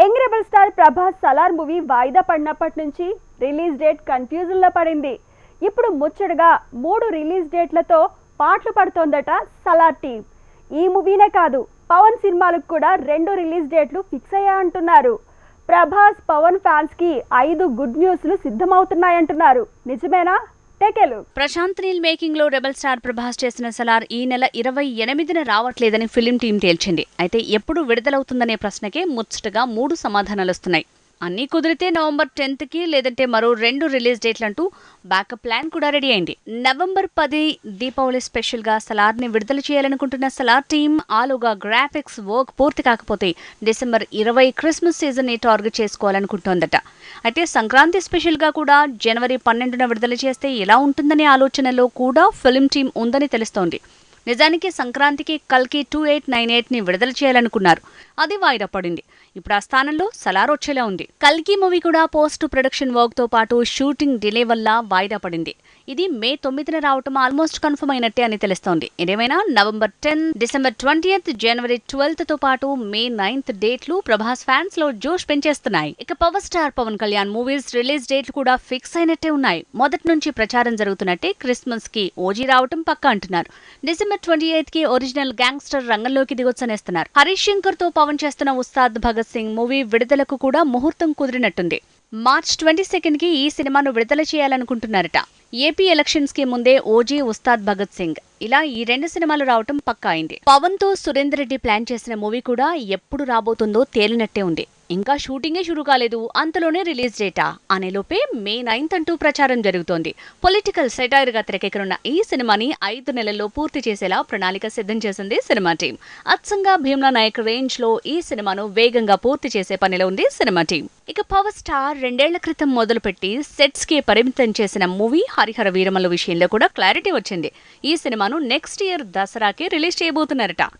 Young rebel star Prabhas Salaar movie వాయిదా పడినప్పటి నుంచి release date confusion లో పడింది. ఇప్పుడు ముచ్చటగా 3 రిలీజ్ డేట్లతో పాటలు పడుతోందట సలార్ టీం. ఈ మూవీనే కాదు, పవన్ సినిమాలకు కూడా 2 రిలీజ్ డేట్లు ఫిక్స్ అయ్యా అంటున్నారు. ప్రభాస్ పవన్ ఫ్యాన్స్ కి 5 గుడ్ న్యూస్లు సిద్ధమవుతున్నాయంటున్నారు. నిజమేనా? ప్రశాంత్ నీల్ మేకింగ్ లో రెబల్ స్టార్ ప్రభాస్ చేసిన సలార్ ఈ నెల 28న రావట్లేదని ఫిలిం టీం తేల్చింది. అయితే ఎప్పుడు విడుదలవుతుందనే ప్రశ్నకే ముచ్చటగా 3 సమాధానాలు వస్తున్నాయి. అన్నీ కుదిరితే నవంబర్ 10కి లేదంటే మరో 2 రిలీజ్ డేట్లంటూ బ్యాకప్ ప్లాన్ కూడా రెడీ అయింది. నవంబర్ 10 దీపావళి స్పెషల్ గా సలార్ ని విడుదల చేయాలనుకుంటున్న సలార్ టీం ఆలోగా గ్రాఫిక్స్ వర్క్ పూర్తి కాకపోతే డిసెంబర్ 20 క్రిస్మస్ సీజన్ ని టార్గెట్ చేసుకోవాలనుకుంటోందట. అయితే సంక్రాంతి స్పెషల్ గా కూడా జనవరి 12న విడుదల చేస్తే ఎలా ఉంటుందనే ఆలోచనలో కూడా ఫిలిం టీం ఉందని తెలుస్తోంది. నిజానికి సంక్రాంతికి కల్కి 2898 ని విడుదల చేయాలనుకున్నారు. అది వాయిదా పడింది. ఇప్పుడు ఆ స్థానంలో సలార్ వచ్చేలా ఉంది. కల్కి మూవీ కూడా పోస్ట్ ప్రొడక్షన్ వర్క్ తో పాటు షూటింగ్ డిలే వల్ల వాయిదా పడింది. ఇది మే 9న రావటం ఆల్మోస్ట్ కన్ఫర్మ్ అయినట్టే అని తెలుస్తోంది. ఏదేమైనా నవంబర్ 10, డిసెంబర్ 20, జనవరి 12 తో పాటు మే 9 డేట్లు ప్రభాస్ ఫ్యాన్స్ లో జోష్ పెంచేస్తున్నాయి. ఇక power star Pawan Kalyan movies release డేట్లు కూడా ఫిక్స్ అయినట్టే ఉన్నాయి. మొదటి నుంచి ప్రచారం జరుగుతున్నట్టే క్రిస్మస్ కి ఓజీ రావటం పక్కా అంటున్నారు. డిసెంబర్ 28కి ఒరిజినల్ గ్యాంగ్స్టర్ రంగంలోకి దిగొచ్చనేస్తున్నారు. హరీష్ శంకర్ తో పవన్ చేస్తున్న ఉస్తాద్ భగత్ సింగ్ మూవీ విడుదలకు కూడా ముహూర్తం కుదిరినట్టుంది. మార్చ్ 22కి ఈ సినిమాను విడుదల చేయాలనుకుంటున్నారట. ఏపీ ఎలక్షన్స్ కి ముందే ఓజీ, ఉస్తాద్ భగత్ సింగ్ ఇలా ఈ 2 సినిమాలు రావటం పక్కా అయింది. పవన్ తో సురేందర్ రెడ్డి ప్లాన్ చేసిన మూవీ కూడా ఎప్పుడు రాబోతుందో తేలినట్టే ఉంది. ఇంకా షూటింగే షురూ కాలేదు, అంతలోనే రిలీజ్ డేటా అనేలోపే మే 9 అంటూ ప్రచారం జరుగుతోంది. పొలిటికల్ సెటైర్ గా తెరకెక్కనున్న ఈ సినిమాని 5 నెలల్లో పూర్తి చేసేలా ప్రణాళిక సిద్ధం చేసింది సినిమా టీం. అచ్చంగా భీమ్లా నాయక్ రేంజ్ లో ఈ సినిమాను వేగంగా పూర్తి చేసే పనిలో ఉంది సినిమా టీం. ఇక పవర్ స్టార్ 2 ఏళ్ల క్రితం మొదలుపెట్టి సెట్స్ కి పరిమితం చేసిన మూవీ హరిహర వీరమల్లు విషయంలో కూడా క్లారిటీ వచ్చింది. ఈ సినిమాను నెక్స్ట్ ఇయర్ దసరాకి రిలీజ్ చేయబోతున్నారట.